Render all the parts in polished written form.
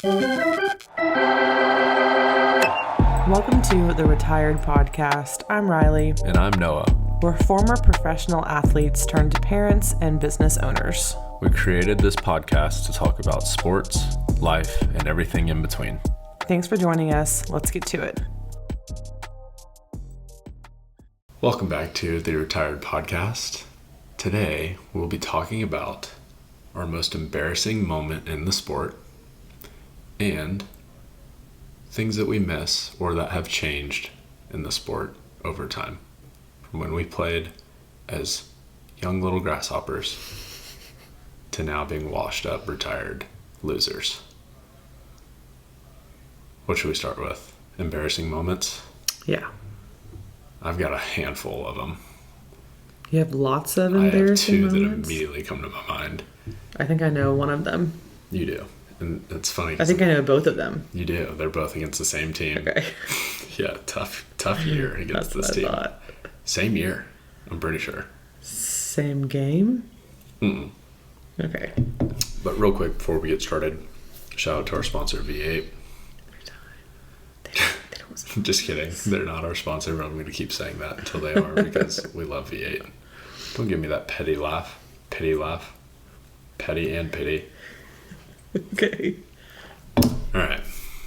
Welcome to the reTIRED podcast. I'm Riley. And I'm Noah. We're former professional athletes turned parents and business owners. We created this podcast to talk about sports, life, and everything in between. Thanks for joining us. Let's get to it. Welcome back to the reTIRED podcast. Today, we'll be talking about our most embarrassing moment in the sport and things that we miss or that have changed in the sport over time. From when we played as young little grasshoppers to now being washed up, retired losers. What should we start with? Embarrassing moments? Yeah. I've got a handful of them. You have lots of embarrassing moments? I have two that immediately come to my mind. I think I know one of them. You do. And it's funny. I think I know both of them. You do. They're both against the same team. Okay. Yeah, tough year against this team. Thought. Same year, I'm pretty sure. Same game? Mm-mm. Okay. But real quick before we get started, shout out to our sponsor, V8. Just kidding. They're not our sponsor, but I'm going to keep saying that until they are because we love V8. Don't give me that petty laugh. Pity laugh. Petty and pity. Okay. All right.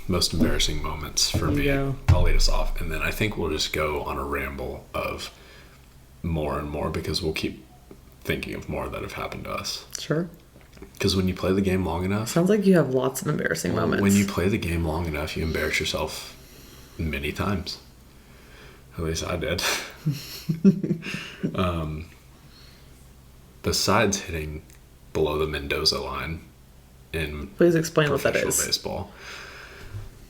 Most embarrassing moments for me. Go. I'll lead us off. And then I think we'll just go on a ramble of more and more because we'll keep thinking of more that have happened to us. Sure. Because when you play the game long enough. Sounds like you have lots of embarrassing moments. When you play the game long enough, you embarrass yourself many times. At least I did. Besides hitting below the Mendoza line in Please explain what that professional is. baseball.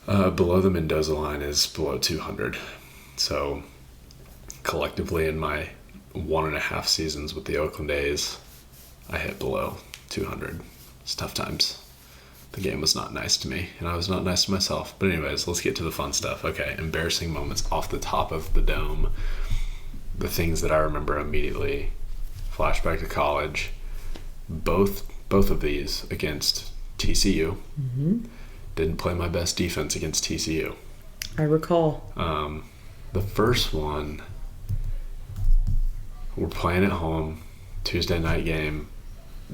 Below the Mendoza line is below 200. So collectively in my 1.5 seasons with the Oakland A's, I hit below 200. It's tough times. The game was not nice to me, and I was not nice to myself. But anyways, let's get to the fun stuff. Okay, embarrassing moments off the top of the dome. The things that I remember immediately. Flashback to college. Both of these against TCU. Mm-hmm. Didn't play my best defense against TCU. I recall. The first one, we're playing at home, Tuesday night game.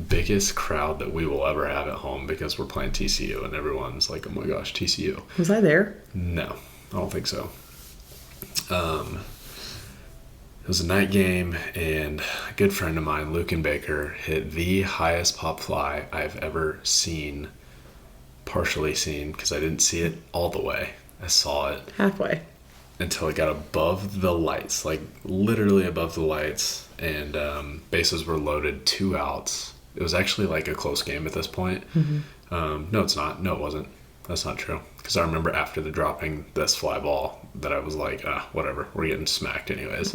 Biggest crowd that we will ever have at home because we're playing TCU and everyone's like, oh my gosh, TCU. Was I there? No, I don't think so. It was a night game and a good friend of mine, Luke and Baker, hit the highest pop fly I've ever seen, partially seen, because I didn't see it all the way. I saw it Halfway. until it got above the lights, like literally above the lights, and bases were loaded, 2 outs. It was actually like a close game at this point. Mm-hmm. No, it's not. No, it wasn't. That's not true. Because I remember after the dropping this fly ball that I was like, whatever, we're getting smacked anyways.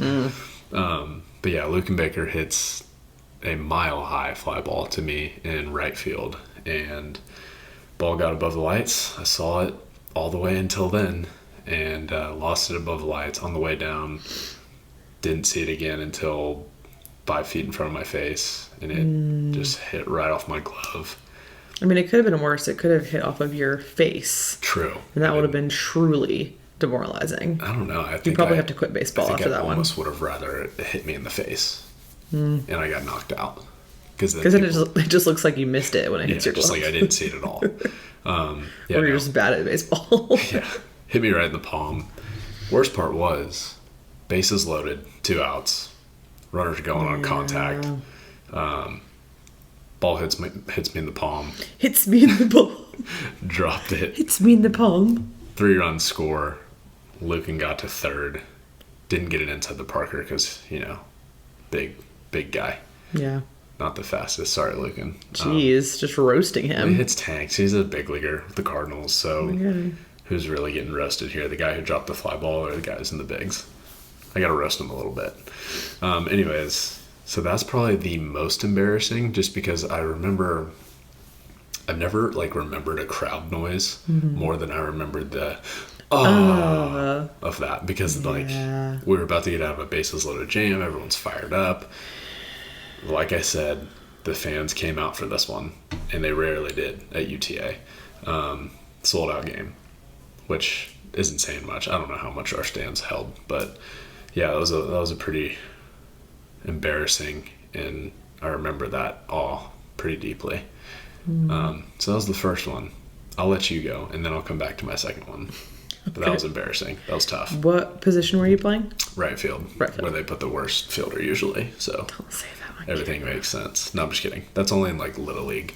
But yeah, Luke and Baker hits a mile-high fly ball to me in right field. And ball got above the lights. I saw it all the way until then and lost it above the lights on the way down. Didn't see it again until 5 feet in front of my face, and it just hit right off my glove. I mean, it could have been worse. It could have hit off of your face. True. And that would have been truruly demoralizing. I don't know. I think you probably have to quit baseball after that one. I almost would have rather it hit me in the face, and I got knocked out. Because then it just looks like you missed it when it hits your glove. Just like I didn't see it at all. Or you're just bad at baseball. Yeah. Hit me right in the palm. Worst part was, bases loaded, 2 outs. Runners going on contact. Ball hits me in the palm. Hits me in the palm. Dropped it. Hits me in the palm. 3-run score. Lucan got to third. Didn't get it inside the Parker because, big guy. Yeah. Not the fastest. Sorry, Lucan. Jeez, just roasting him. He hits tanks. He's a big leaguer with the Cardinals. So who's really getting roasted here? The guy who dropped the fly ball or the guys in the bigs? I got to roast him a little bit. Anyways, so that's probably the most embarrassing just because I remember I've never remembered a crowd noise more than I remembered the of that because we were about to get out of a bases loaded jam. Everyone's fired up. Like I said, the fans came out for this one, and they rarely did at UTA. sold out game, which isn't saying much. I don't know how much our stands held, but yeah, that was a pretty embarrassing, and I remember that all pretty deeply. So that was the first one. I'll let you go, and then I'll come back to my second one. But that was embarrassing. That was tough. What position were you playing? Right field. Where they put the worst fielder usually. So don't say that one. Everything makes sense. No, I'm just kidding. That's only in like Little League.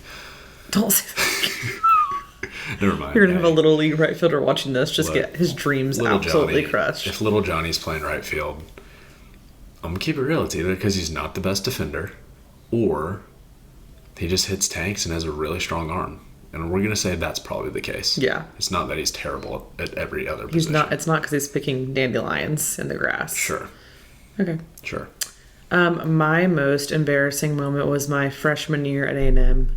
Don't say that. Never mind. You're going to have a Little League right fielder watching this just get his dreams absolutely Johnny, crushed. If little Johnny's playing right field, I'm going to keep it real. It's either because he's not the best defender or he just hits tanks and has a really strong arm. And we're going to say that's probably the case. Yeah. It's not that he's terrible at every other position. He's not. It's not because he's picking dandelions in the grass. Sure. Okay. Sure. My most embarrassing moment was my freshman year at A&M.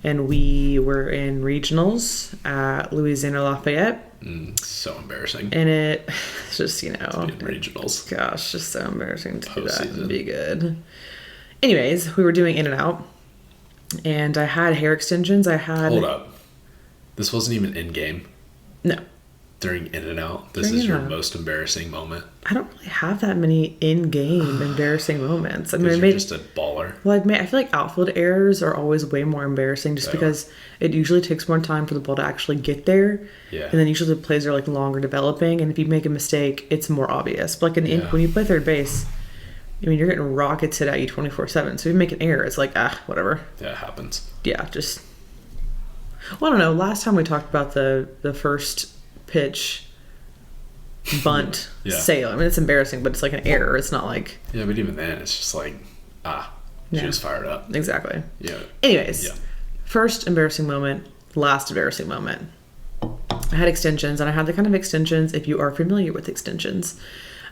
And we were in regionals at Louisiana Lafayette. So embarrassing. And it's just, in regionals. Gosh, just so embarrassing to do that and be good. Anyways, we were doing in and out. And I had hair extensions. Hold up. This wasn't even in game? No. During in and out? This is your most embarrassing moment? I don't really have that many in-game embarrassing moments. I mean, you're just a baller. Well, I feel like outfield errors are always way more embarrassing just because it usually takes more time for the ball to actually get there. Yeah. And then usually the plays are like longer developing. And if you make a mistake, it's more obvious. But like when you play third base, I mean, you're getting rockets hit at you 24/7. So if you make an error, it's like, whatever. Yeah, it happens. Yeah, just... Well, I don't know. Last time we talked about the first pitch bunt sale. I mean, it's embarrassing, but it's like an error. It's not like... Yeah, but even then, it's just like, she was fired up. Exactly. Yeah. Anyways, first embarrassing moment, last embarrassing moment. I had extensions, and I had the kind of extensions, if you are familiar with extensions,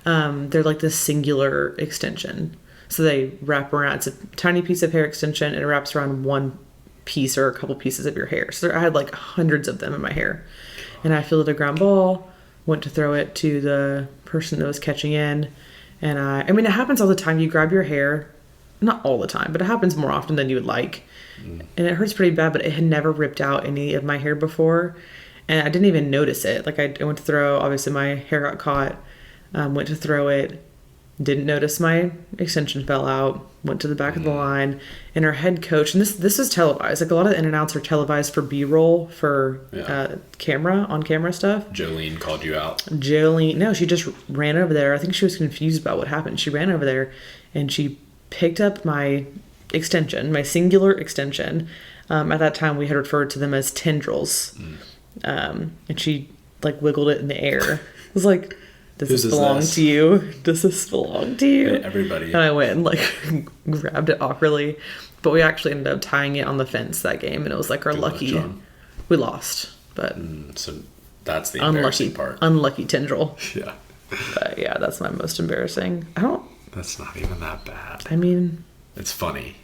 they're like this singular extension. So they wrap around, it's a tiny piece of hair extension, and it wraps around one piece or a couple pieces of your hair. So I had like hundreds of them in my hair. And I fielded a ground ball, went to throw it to the person that was catching in. And I mean, it happens all the time. You grab your hair, not all the time, but it happens more often than you would like. And it hurts pretty bad, but it had never ripped out any of my hair before. And I didn't even notice it. Like I went to throw, obviously my hair got caught, went to throw it, didn't notice my extension fell out, went to the back of the line, and our head coach, and this is televised. Like a lot of the in and outs are televised for B-roll, for on-camera stuff. Jolene called you out. No, she just ran over there. I think she was confused about what happened. She ran over there, and she picked up my extension, my singular extension. At that time, we had referred to them as tendrils. And she like wiggled it in the air. It was like... Does this belong to you? Does this belong to you? Hey, everybody. And I went and like grabbed it awkwardly. But we actually ended up tying it on the fence that game. And it was like our lucky... We lost. But so that's the embarrassing part. Unlucky tendril. Yeah. But yeah, that's my most embarrassing. That's not even that bad. I mean... It's funny.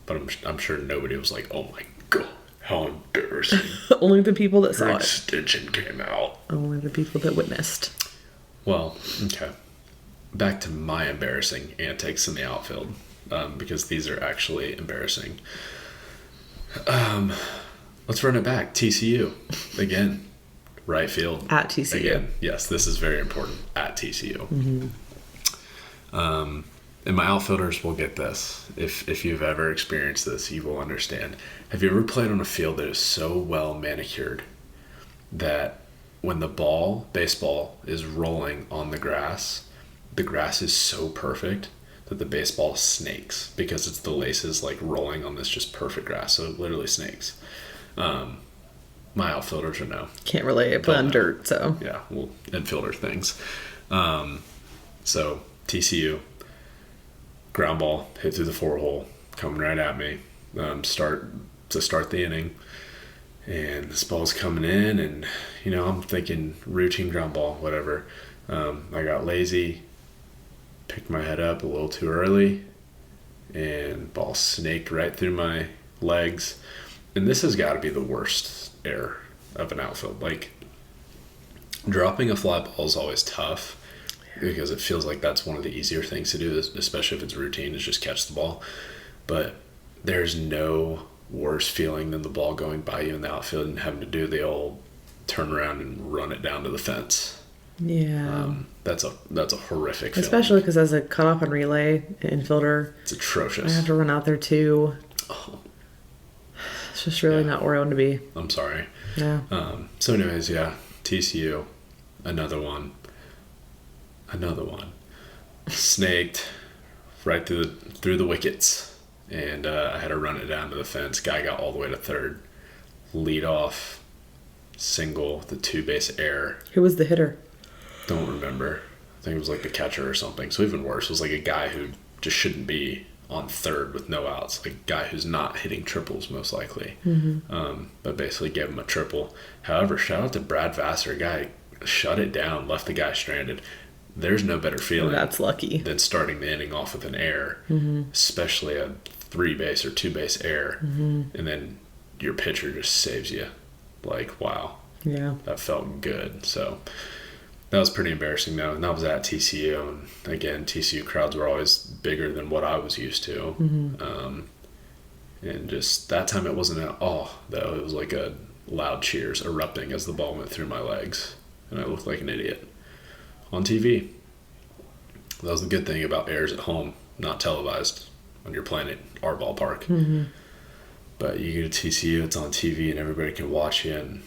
But I'm sure nobody was like, oh my God. How embarrassing. Only the people that saw it. Extension came out. Only the people that witnessed. Well, okay. Back to my embarrassing antics in the outfield, because these are actually embarrassing. Let's run it back. TCU. Again. Right field. At TCU. Again. Yes, this is very important. At TCU. And my outfielders will get this. If you've ever experienced this, you will understand. Have you ever played on a field that is so well manicured that when the baseball is rolling on the grass is so perfect that the baseball snakes because it's the laces like rolling on this just perfect grass. So it literally snakes. My outfielders are no. Can't relate. I play on dirt, so. Yeah, well, infielder things. So TCU. Ground ball, hit through the 4-hole, coming right at me. Start the inning. And this ball's coming in, and, I'm thinking routine ground ball, whatever. I got lazy, picked my head up a little too early, and ball snaked right through my legs. And this has got to be the worst error of an outfield. Like, dropping a fly ball is always tough, because it feels like that's one of the easier things to do, especially if it's routine, is just catch the ball. But there's no worse feeling than the ball going by you in the outfield and having to do the old turn around and run it down to the fence. Yeah. That's a horrific feeling. Especially because as a cutoff and relay infielder, It's atrocious. I have to run out there too. Oh, It's just really not where I want to be. I'm sorry. Yeah. So anyways, yeah, TCU, another one. Snaked right through the wickets, and I had to run it down to the fence. Guy got all the way to third. Lead off, single, the 2-base error. Who was the hitter? Don't remember. I think it was like the catcher or something. So even worse, it was like a guy who just shouldn't be on third with no outs. Like a guy who's not hitting triples most likely. But basically gave him a triple. However, shout out to Brad Vassar. Guy shut it down, left the guy stranded. There's no better feeling That's lucky. than starting the inning off with an error, especially a 3-base or 2-base error. And then your pitcher just saves you. Like, wow. Yeah. That felt good. So that was pretty embarrassing though. And that was at TCU. And again, TCU crowds were always bigger than what I was used to. And just that time it wasn't at all though. It was like a loud cheers erupting as the ball went through my legs. And I looked like an idiot on TV. That was the good thing about errors at home, not televised when you're playing at our ballpark. But you go to TCU, it's on TV, and everybody can watch you and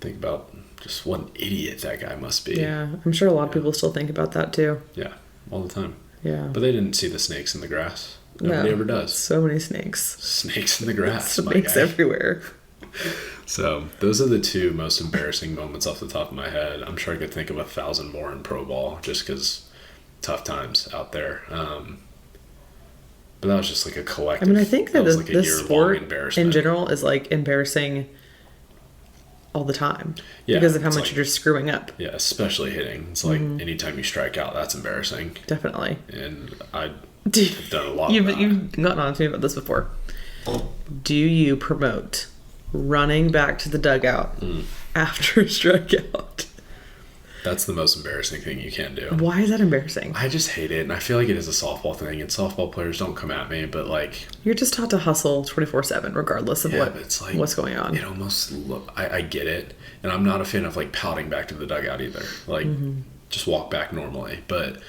think about just what an idiot that guy must be. Yeah. I'm sure a lot of people still think about that too. Yeah, all the time. Yeah. But they didn't see the snakes in the grass. Nobody ever does. So many snakes. Snakes in the grass. Snakes everywhere. So those are the two most embarrassing moments off the top of my head. I'm sure I could think of 1,000 more in pro ball just because tough times out there. But that was just like a collective. I mean, I think that was like a this year-long sport embarrassment. in general is like embarrassing all the time. Yeah, because of how it's much like- you're just screwing up. Yeah, especially hitting. It's like anytime you strike out, that's embarrassing. Definitely. And I've done a lot of You've that. gotten on to me about this before. Do you promote running back to the dugout after a strikeout? That's the most embarrassing thing you can do. Why is that embarrassing? I just hate it, and I feel like it is a softball thing, and softball players don't come at me, but like... You're just taught to hustle 24/7 regardless of but it's like, what's going on. It almost... I get it, and I'm not a fan of like pouting back to the dugout either. Like, just walk back normally. But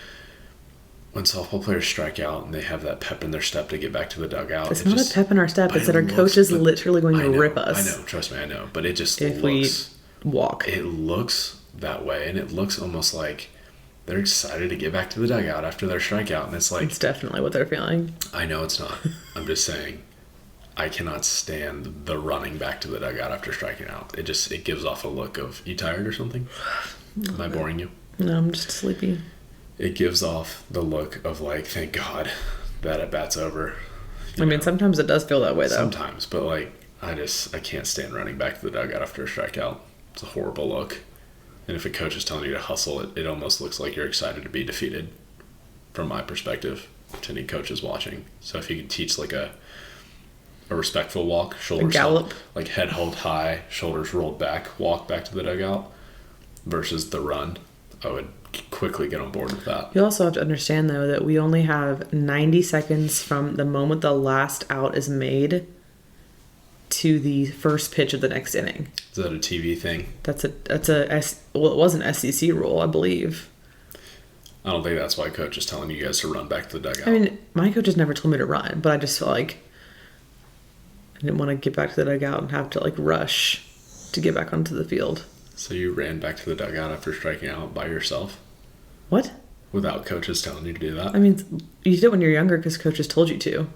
when softball players strike out and they have that pep in their step to get back to the dugout... It's not a pep in our step. It's that our coach is literally going to rip us. I know, trust me, I know. But it just if looks... we walk. It looks that way, and it looks almost like they're excited to get back to the dugout after their strikeout, and it's like... It's definitely what they're feeling. I know it's not. I'm just saying, I cannot stand the running back to the dugout after striking out. It gives off a look of, you tired or something? Am I boring you? No, I'm just sleepy. It gives off the look of like, thank God that at bat's over. I mean, sometimes it does feel that way though. Sometimes, but like, I can't stand running back to the dugout after a strikeout. It's a horrible look. And if a coach is telling you to hustle, it almost looks like you're excited to be defeated, from my perspective, to any coaches watching. So if you could teach like a respectful walk, shoulders gallop. up, like head held high, shoulders rolled back, walk back to the dugout, versus the run, I would quickly get on board with that. You also have to understand though that we only have 90 seconds from the moment the last out is made to the first pitch of the next inning. Is that a TV thing? Well, it was an SEC rule, I believe. I don't think that's why coach is telling you guys to run back to the dugout. I mean, my coach has never told me to run, but I just felt like I didn't want to get back to the dugout and have to like rush to get back onto the field. So you ran back to the dugout after striking out by yourself? What? Without coaches telling you to do that? I mean, you did it when you're younger because coaches told you to.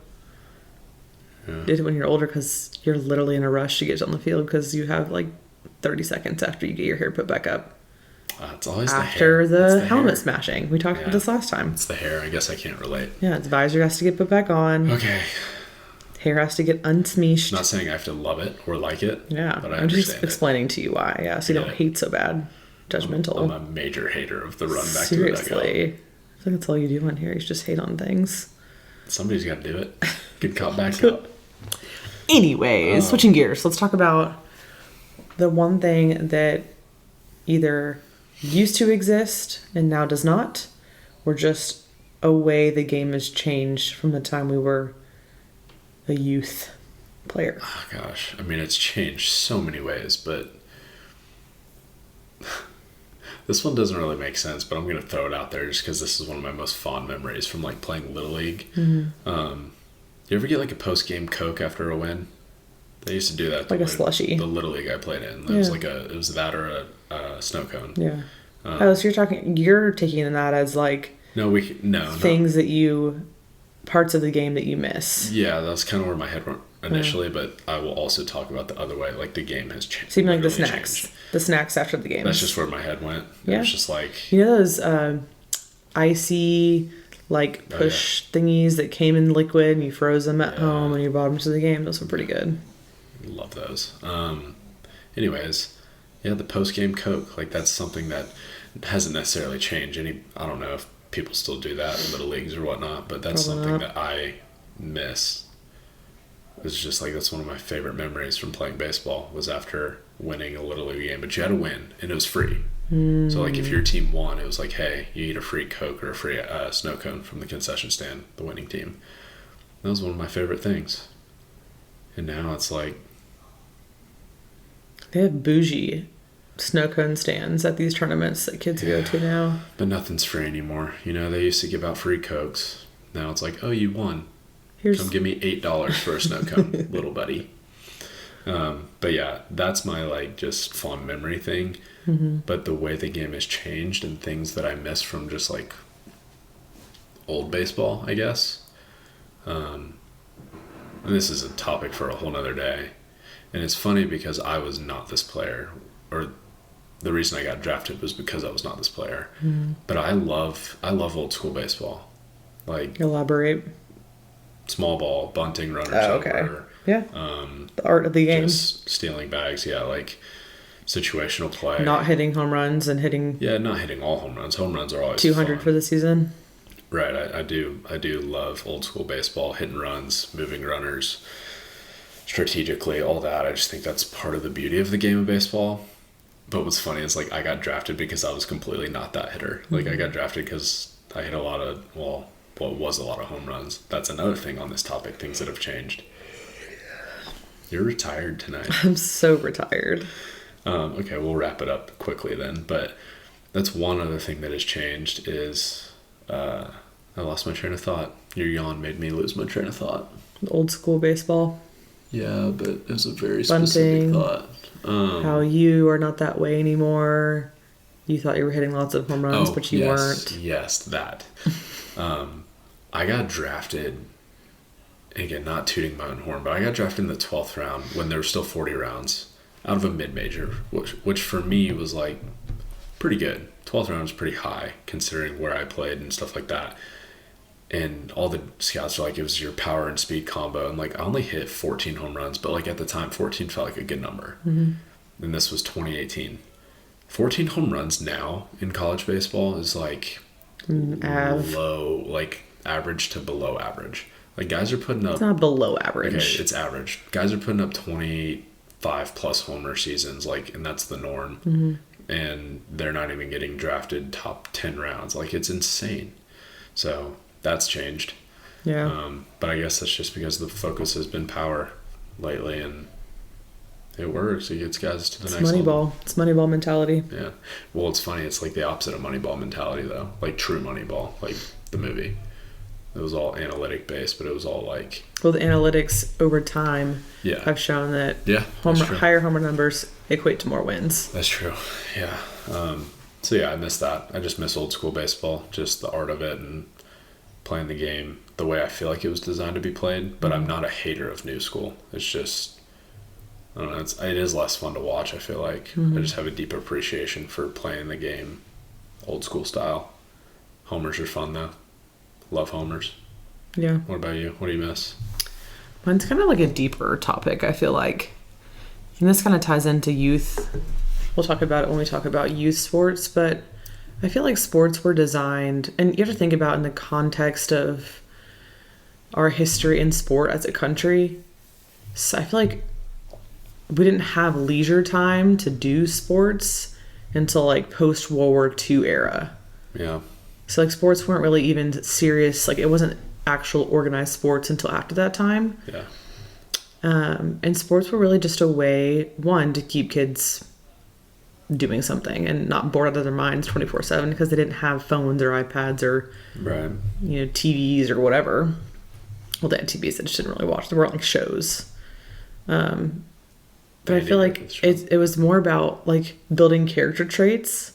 Yeah. You did it when you're older because you're literally in a rush to get on the field because you have like 30 seconds after you get your hair put back up. It's always after the hair. the helmet smashing. We talked about this last time. It's the hair. I guess I can't relate. Yeah, its visor has to get put back on. Okay. Hair has to get unsmeeshed. Not saying I have to love it or like it. Yeah, but I'm just explaining to you why. Yeah, so you don't hate so bad. Judgmental. I'm a major hater of the run back Seriously. to the dugout. I think that's all you do on here. You just hate on things. Somebody's got to do it. Good cop, bad cop. Anyways, switching gears. Let's talk about the one thing that either used to exist and now does not, or just a way the game has changed from the time we were a youth. player? Oh, gosh. I mean, it's changed so many ways, but this one doesn't really make sense, but I'm going to throw it out there just because this is one of my most fond memories from like playing Little League. You ever get like a post-game Coke after a win? They used to do that. Like a slushie. The Little League I played in. It was that or a snow cone. Yeah. So you're taking that as like No, things that parts of the game that you miss. Yeah, that's kind of where my head went initially, but I will also talk about the other way. Like the game has changed. So you mean like the snacks after the game. That's just where my head went. Yeah. It was just like, you know those icy like push thingies that came in liquid and you froze them at home and you brought them to the game. Those were pretty good. Love those. Anyways, yeah, the post game Coke, like that's something that hasn't necessarily changed. I don't know if people still do that in little leagues or whatnot, but that's Probably something not. that I miss. It's just like that's one of my favorite memories from playing baseball was after winning a little league game, but you had to win and it was free. So like if your team won, it was like, hey, you eat a free Coke or a free snow cone from the concession stand, the winning team. That was one of my favorite things. And now it's like, they have bougie snow cone stands at these tournaments that kids go to now. but nothing's free anymore. You know, they used to give out free Cokes. Now it's like, oh, you won. Come give me $8 for a snow cone, little buddy. But yeah, that's my like just fond memory thing. But the way the game has changed and things that I miss from just like old baseball, I guess. And this is a topic for a whole nother day. And it's funny because I was not this player, or the reason I got drafted was because I was not this player. But I love old school baseball. Like Elaborate. small ball, bunting, runners Okay. over. Yeah. The art of the game. Just stealing bags, like situational play. Not hitting home runs and hitting not hitting all home runs. Home runs are always 200 fun. for the season. Right, I do love old school baseball, hitting runs, moving runners, strategically, all that. I just think that's part of the beauty of the game of baseball. But what's funny is like I got drafted because I was completely not that hitter. Like I got drafted because I hit a lot of what was a lot of home runs. That's another thing on this topic, things that have changed. You're retired tonight. I'm so retired. Okay, we'll wrap it up quickly then. But that's one other thing that has changed is I lost my train of thought. Your yawn made me lose my train of thought. Old school baseball. Yeah, but it was a very Bunting, specific thought. How you are not that way anymore. You thought you were hitting lots of home runs, but you weren't. Yes, that. I got drafted, again, not tooting my own horn, but I got drafted in the 12th round when there were still 40 rounds out of a mid-major, which for me was like pretty good. 12th round was pretty high considering where I played and stuff like that. And all the scouts were like, it was your power and speed combo. And like, I only hit 14 home runs, but like at the time, 14 felt like a good number. And this was 2018. 14 home runs now in college baseball is like low, like average to below average. Like guys are putting up. It's not below average. Okay, it's average. Guys are putting up 25 plus homer seasons, like, and that's the norm. And they're not even getting drafted top 10 rounds. Like, it's insane. So that's changed. Yeah. But I guess that's just because the focus has been power lately, and it works. It gets guys to the next level. It's Moneyball mentality. Yeah. Well, it's funny. It's like the opposite of Moneyball mentality, though. Like true Moneyball, like the movie. It was all analytic based, but it was all like. Well, the analytics over time have shown that higher homer numbers equate to more wins. That's true. Yeah. So yeah, I miss that. I just miss old school baseball, just the art of it and playing the game the way I feel like it was designed to be played. But I'm not a hater of new school. It's just, I don't know. It is less fun to watch. I feel like I just have a deeper appreciation for playing the game, old school style. Homers are fun though. Love homers. Yeah. What about you? What do you miss? Mine's kind of like a deeper topic, I feel like. And this kind of ties into youth. We'll talk about it when we talk about youth sports, but I feel like sports were designed, and you have to think about in the context of our history in sport as a country. So I feel like we didn't have leisure time to do sports until like post-World War II era. Yeah. So like sports weren't really even serious. Like it wasn't actual organized sports until after that time. Yeah. And sports were really just a way, one, to keep kids doing something and not bored out of their minds 24/7 because they didn't have phones or iPads or Right. TVs or whatever. Well, they had TVs. I just didn't really watch. They were like shows. But I feel like it was more about like building character traits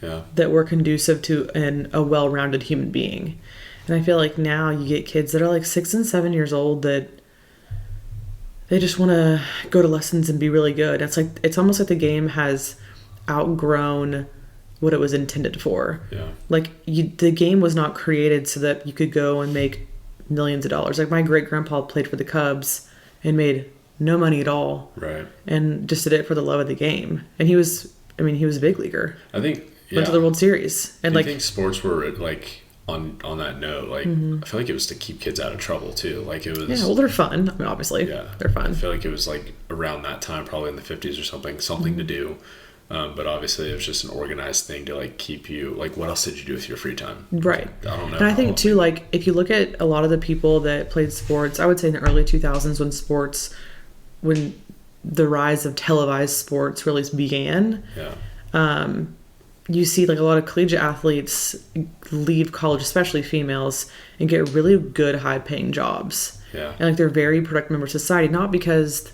that were conducive to a well-rounded human being. And I feel like now you get kids that are like 6 and 7 years old that they just want to go to lessons and be really good. It's almost like the game has outgrown what it was intended for. Yeah. Like the game was not created so that you could go and make millions of dollars. Like my great grandpa played for the Cubs and made no money at all. Right. And just did it for the love of the game. And he was a big leaguer. I think went to the World Series. And I think sports were like on that note, like I feel like it was to keep kids out of trouble too. Like it was. Yeah, well, they're fun. I mean, obviously, they're fun. I feel like it was like around that time, probably in the 50s or something to do. But obviously, it was just an organized thing to like keep you. Like, what else did you do with your free time? Right. I don't know. And I think too, like if you look at a lot of the people that played sports, I would say in the early 2000s when the rise of televised sports really began. Yeah. You see like a lot of collegiate athletes leave college, especially females, and get really good high paying jobs. Yeah. And like they're very productive members of society, not because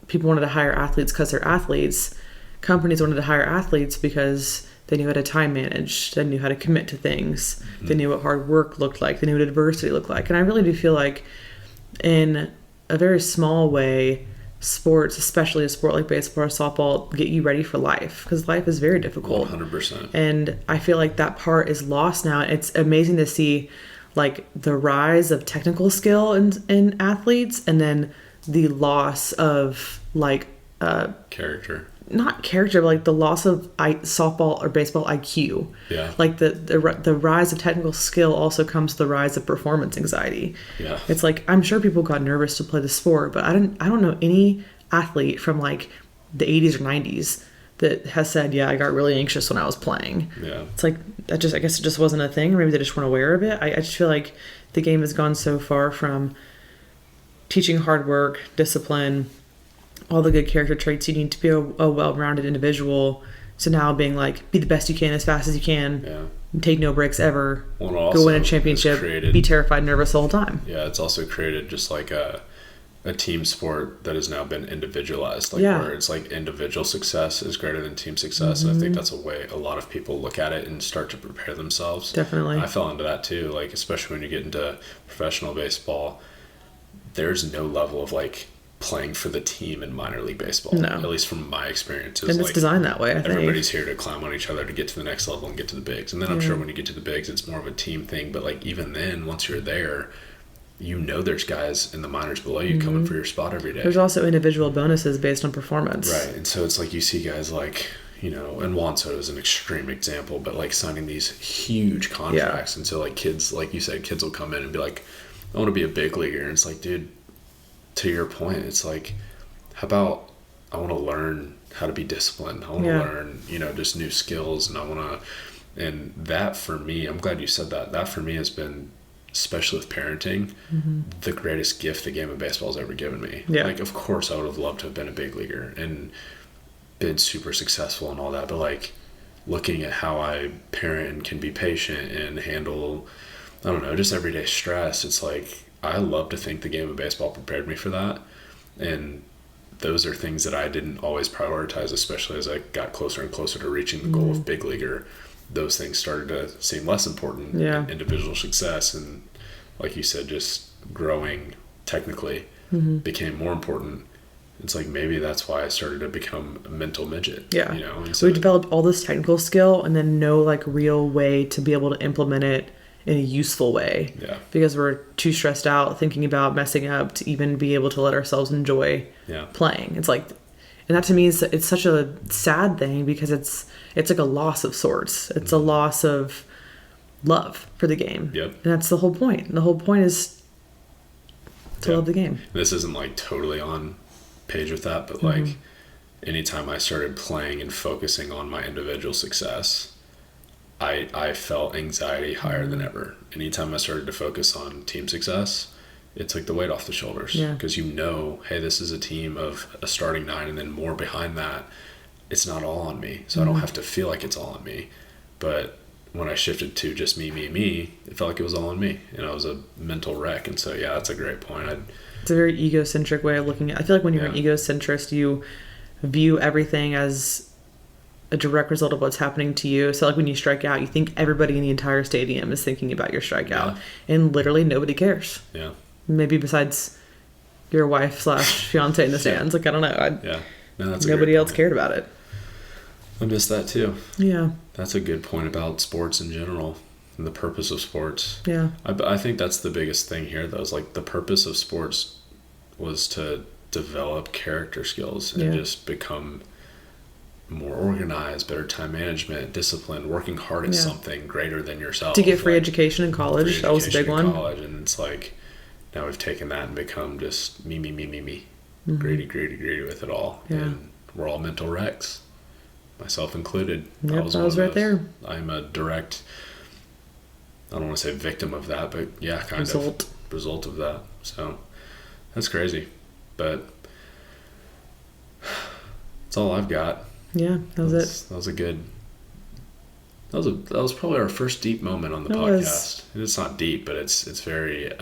people wanted to hire athletes because they're athletes. Companies wanted to hire athletes because they knew how to time manage, they knew how to commit to things, they knew what hard work looked like, they knew what adversity looked like. And I really do feel like in a very small way, sports, especially a sport like baseball or softball, get you ready for life because life is very difficult. 100%. And I feel like that part is lost now. It's amazing to see like the rise of technical skill in athletes and then the loss of like character. Not character, but like the loss of softball or baseball IQ. Yeah. Like the rise of technical skill also comes with the rise of performance anxiety. Yeah. It's like I'm sure people got nervous to play the sport, but I don't know any athlete from like the 80s or 90s that has said, yeah, I got really anxious when I was playing. Yeah. It's like I guess it just wasn't a thing, or maybe they just weren't aware of it. I just feel like the game has gone so far from teaching hard work, discipline, all the good character traits you need to be a well-rounded individual. So now being like, be the best you can as fast as you can, take no breaks ever, go win a championship, be terrified, nervous the whole time. Yeah, it's also created just like a team sport that has now been individualized, like where it's like individual success is greater than team success. And I think that's a way a lot of people look at it and start to prepare themselves. Definitely. I fell into that too, like especially when you get into professional baseball, there's no level of like playing for the team in minor league baseball. No. At least from my experiences. And it's designed that way, I think. Everybody's here to climb on each other to get to the next level and get to the bigs. And then I'm sure when you get to the bigs, it's more of a team thing. But like even then, once you're there, there's guys in the minors below you coming for your spot every day. There's also individual bonuses based on performance. Right. And so it's like you see guys like, and Juan Soto is an extreme example, but like signing these huge contracts. And so like kids, like you said, kids will come in and be like, I want to be a big leaguer. And it's like, dude, to your point, it's like, how about I want to learn how to be disciplined. I want to learn, just new skills. And that for me, I'm glad you said that. That for me has been, especially with parenting, the greatest gift the game of baseball has ever given me. Yeah. Like, of course, I would have loved to have been a big leaguer and been super successful and all that. But like looking at how I parent and can be patient and handle, I don't know, just everyday stress, it's like, I love to think the game of baseball prepared me for that. And those are things that I didn't always prioritize, especially as I got closer and closer to reaching the goal of big leaguer. Those things started to seem less important in individual success. And like you said, just growing technically became more important. It's like maybe that's why I started to become a mental midget. Yeah. And so we developed all this technical skill and then no like real way to be able to implement it in a useful way. Yeah. Because we're too stressed out thinking about messing up to even be able to let ourselves enjoy playing. It's like, and that to me is it's such a sad thing because it's like a loss of sorts. It's a loss of love for the game. Yep. And that's the whole point. The whole point is to love the game. This isn't like totally on page with that, but like anytime I started playing and focusing on my individual success, I felt anxiety higher than ever. Anytime I started to focus on team success, it's like the weight off the shoulders. Yeah. Because hey, this is a team of a starting 9 and then more behind that. It's not all on me. So I don't have to feel like it's all on me. But when I shifted to just me, it felt like it was all on me. And I was a mental wreck. And so, yeah, that's a great point. It's a very egocentric way of looking at it. I feel like when you're an egocentrist, you view everything as a direct result of what's happening to you. So like when you strike out, you think everybody in the entire stadium is thinking about your strikeout. And literally nobody cares. Yeah. Maybe besides your wife / fiance in the stands. Like, I don't know. No, that's nobody else cared about it. I miss that too. Yeah. That's a good point about sports in general and the purpose of sports. Yeah. I think that's the biggest thing here, though, is like the purpose of sports was to develop character skills and just become more organized, better time management, disciplined, working hard at something greater than yourself. To get free education in college. That was a big one. College, and it's like now we've taken that and become just me. Greedy with it all. Yeah. And we're all mental wrecks. Myself included. Yep, I was right there. I'm a direct, I don't want to say victim of that, but yeah, kind of result of that. So that's crazy. But that's all I've got. Yeah, that was it. That was probably our first deep moment on the podcast. It's not deep, but it's very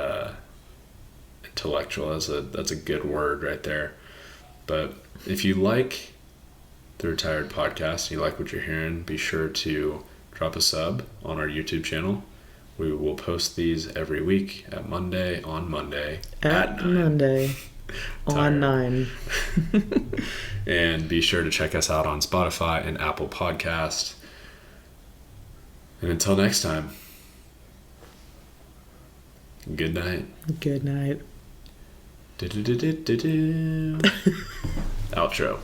intellectual. That's a good word right there. But if you like the reTIRED podcast and you like what you're hearing, be sure to drop a sub on our YouTube channel. We will post these every week at Monday on 9. On 9. And be sure to check us out on Spotify and Apple Podcast. And until next time, good night. Good night. Outro.